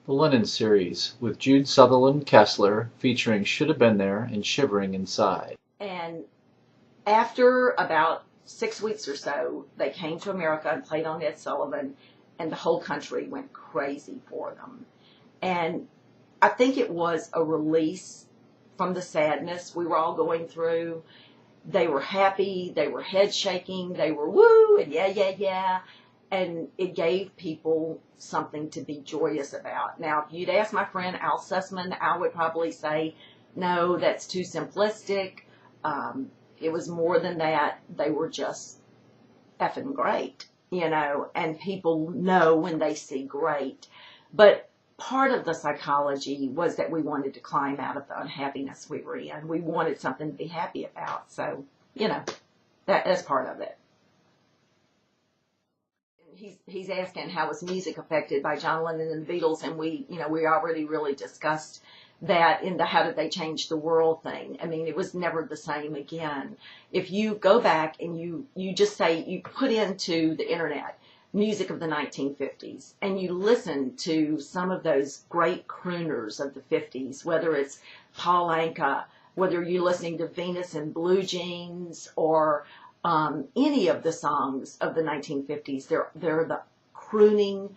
The Lennon Series with Jude Southerland Kessler featuring Should Have Been There and Shivering Inside. And after about 6 weeks or so, they came to America and played on Ed Sullivan, and the whole country went crazy for them. And I think it was a release from the sadness we were all going through. They were happy, they were head shaking, they were woo and yeah, yeah, yeah. And it gave people something to be joyous about. Now, if you'd ask my friend Al Sussman, Al would probably say, no, that's too simplistic. It was more than that. They were just effing great, and people know when they see great. But part of the psychology was that we wanted to climb out of the unhappiness we were in. We wanted something to be happy about. So, that's part of it. He's asking how was music affected by John Lennon and the Beatles, and we already really discussed that in the how did they change the world thing. I mean, it was never the same again. If you go back and you just say, you put into the internet music of the 1950s and you listen to some of those great crooners of the 50s, whether it's Paul Anka, whether you're listening to Venus in Blue Jeans or any of the songs of the 1950s, they're the crooning,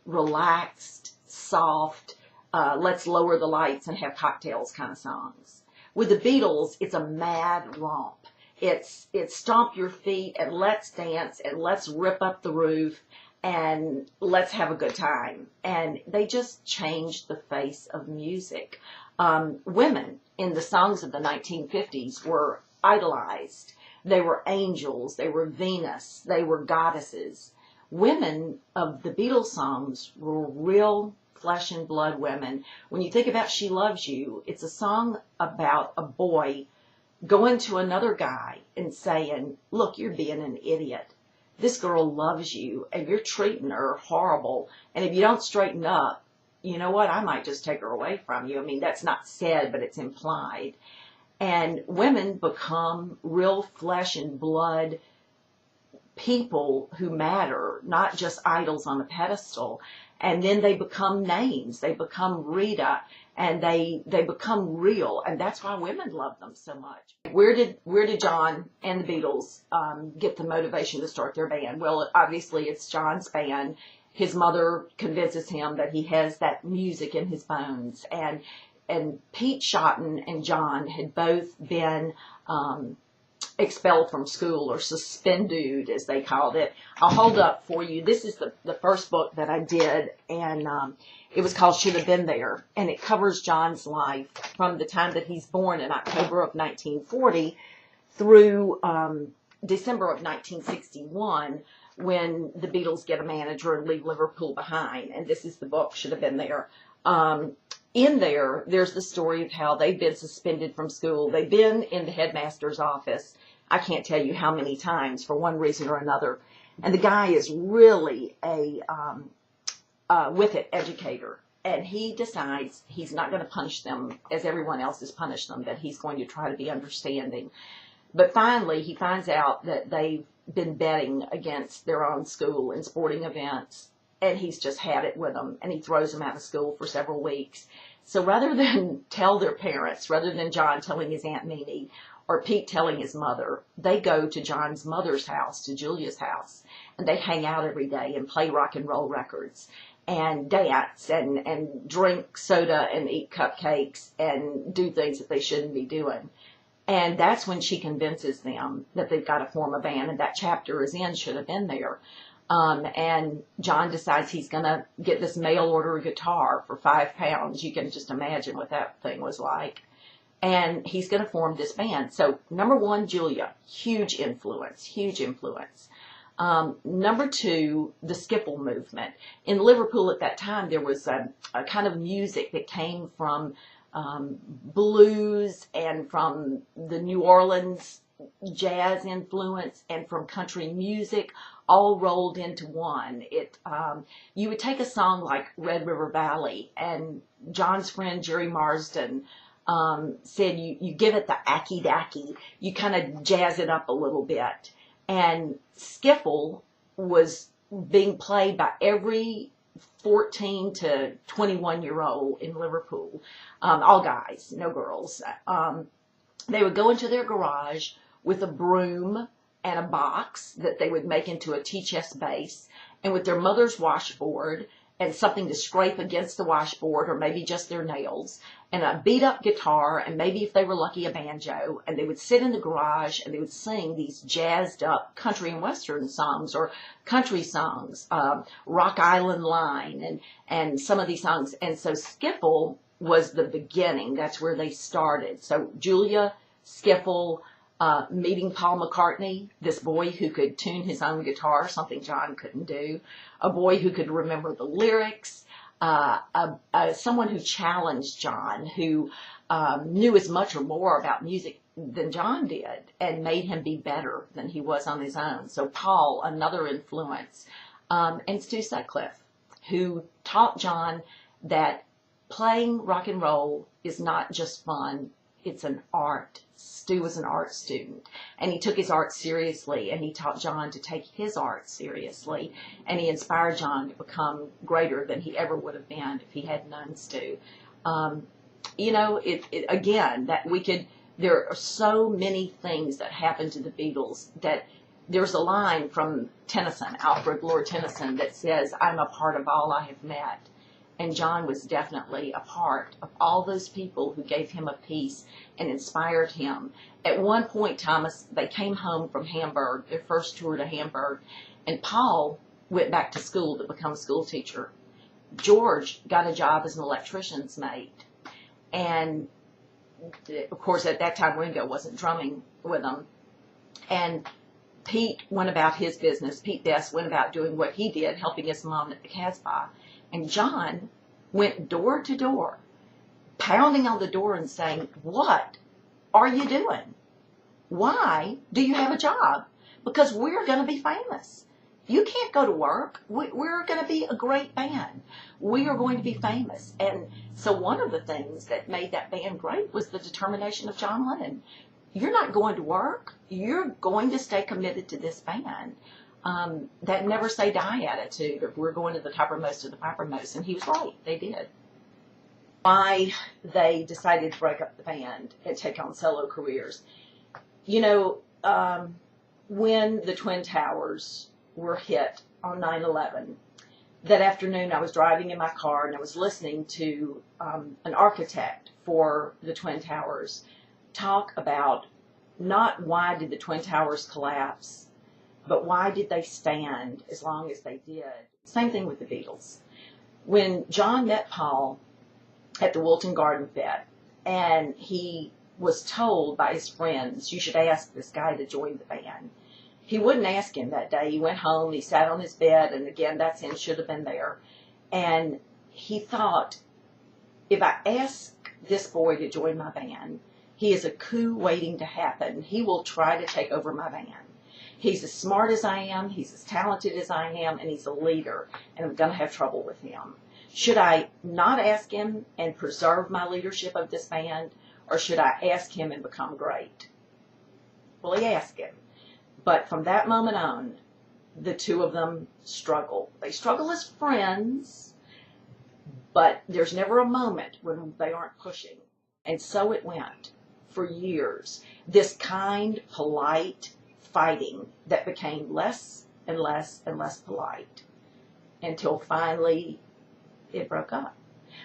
relaxed, soft, let's lower the lights and have cocktails kind of songs. With the Beatles, it's a mad romp. It's stomp your feet and let's dance and let's rip up the roof and let's have a good time. And they just changed the face of music. Women in the songs of the 1950s were idolized. They were angels, they were Venus, they were goddesses. Women of the Beatles songs were real flesh and blood women. When you think about She Loves You, it's a song about a boy going to another guy and saying, look, you're being an idiot. This girl loves you and you're treating her horrible. And if you don't straighten up, you know what, I might just take her away from you. I mean, that's not said, but it's implied. And women become real flesh and blood people who matter, not just idols on a pedestal. And then they become names. They become Rita, and they become real. And that's why women love them so much. Where did John and the Beatles get the motivation to start their band? Well, obviously it's John's band. His mother convinces him that he has that music in his bones. And Pete Shotton and John had both been expelled from school, or suspended, as they called it. I'll hold up for you. This is the first book that I did, and it was called Should Have Been There, and it covers John's life from the time that he's born in October of 1940 through December of 1961, when the Beatles get a manager and leave Liverpool behind. And this is the book, Should Have Been There. In there's the story of how they've been suspended from school. They've been in the headmaster's office, I can't tell you how many times, for one reason or another. And the guy is really a wicked educator. And he decides he's not going to punish them as everyone else has punished them, that he's going to try to be understanding. But finally, he finds out that they've been betting against their own school in sporting events. And he's just had it with them, and he throws them out of school for several weeks. So rather than tell their parents, rather than John telling his Aunt Mimi or Pete telling his mother, they go to John's mother's house, to Julia's house, and they hang out every day and play rock and roll records and dance and drink soda and eat cupcakes and do things that they shouldn't be doing. And that's when she convinces them that they've got to form a band, and that chapter is in Should Have Been There. And John decides he's going to get this mail order guitar for £5. You can just imagine what that thing was like. And he's going to form this band. So, number one, Julia, huge influence, huge influence. Number two, the skiffle movement. In Liverpool at that time, there was a kind of music that came from blues and from the New Orleans jazz influence and from country music, all rolled into one. You would take a song like Red River Valley, and John's friend Jerry Marsden said you give it the acky-dacky, you kind of jazz it up a little bit. And skiffle was being played by every 14 to 21-year-old in Liverpool, all guys, no girls. They would go into their garage with a broom and a box that they would make into a tea chest base, and with their mother's washboard and something to scrape against the washboard, or maybe just their nails, and a beat-up guitar, and maybe if they were lucky, a banjo, and they would sit in the garage and they would sing these jazzed-up country and western songs, or country songs, Rock Island Line, and some of these songs. And so skiffle was the beginning. That's where they started. So Julia Skiffle, meeting Paul McCartney, this boy who could tune his own guitar, something John couldn't do, a boy who could remember the lyrics, someone who challenged John, who knew as much or more about music than John did, and made him be better than he was on his own. So Paul, another influence, and Stu Sutcliffe, who taught John that playing rock and roll is not just fun, it's an art. Stu was an art student, and he took his art seriously, and he taught John to take his art seriously, and he inspired John to become greater than he ever would have been if he had known Stu. Again, that we could, there are so many things that happened to the Beatles that there's a line from Tennyson, Alfred Lord Tennyson, that says, "I'm a part of all I have met." And John was definitely a part of all those people who gave him a piece and inspired him. At one point, Thomas, they came home from Hamburg, their first tour to Hamburg, and Paul went back to school to become a school teacher. George got a job as an electrician's mate. And, of course, at that time, Ringo wasn't drumming with them. And Pete went about his business. Pete Best went about doing what he did, helping his mom at the Casbah. And John went door to door, pounding on the door and saying, "What are you doing? Why do you have a job? Because we're going to be famous. You can't go to work. We're going to be a great band. We are going to be famous." And so one of the things that made that band great was the determination of John Lennon. You're not going to work. You're going to stay committed to this band. That never say die attitude of we're going to the toppermost of the poppermost. And he was right. They did. Why they decided to break up the band and take on solo careers. When the Twin Towers were hit on 9/11, that afternoon I was driving in my car and I was listening to an architect for the Twin Towers talk about not why did the Twin Towers collapse, but why did they stand as long as they did. Same thing with the Beatles. When John met Paul at the Wilton Garden Fete, and he was told by his friends, "You should ask this guy to join the band," he wouldn't ask him that day. He went home, he sat on his bed, and again, that sin should have been there. And he thought, if I ask this boy to join my band, he is a coup waiting to happen. He will try to take over my band. He's as smart as I am, he's as talented as I am, and he's a leader, and I'm going to have trouble with him. Should I not ask him and preserve my leadership of this band, or should I ask him and become great? Well, he asked him. But from that moment on, the two of them struggle. They struggle as friends, but there's never a moment when they aren't pushing. And so it went for years. This kind, polite fighting that became less and less and less polite until finally it broke up.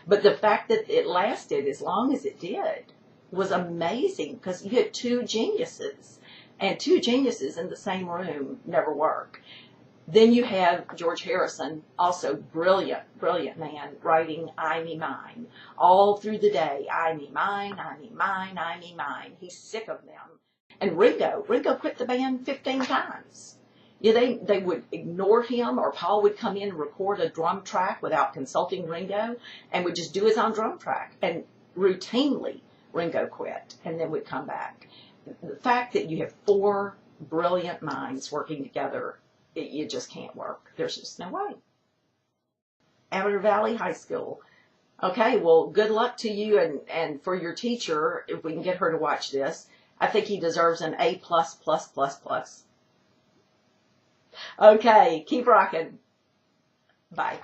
But the fact that it lasted as long as it did was amazing, because you had two geniuses, and two geniuses in the same room never work. Then you have George Harrison, also brilliant, brilliant man, writing I Me Mine all through the day. I Me Mine, I Me Mine, I Me Mine. He's sick of them. And Ringo quit the band 15 times. Yeah, they would ignore him, or Paul would come in and record a drum track without consulting Ringo, and would just do his own drum track. And routinely, Ringo quit, and then would come back. The fact that you have four brilliant minds working together, you just can't work. There's just no way. Amateur Valley High School. Okay, well, good luck to you, and for your teacher, if we can get her to watch this. I think he deserves an A+++++. Okay, keep rocking. Bye.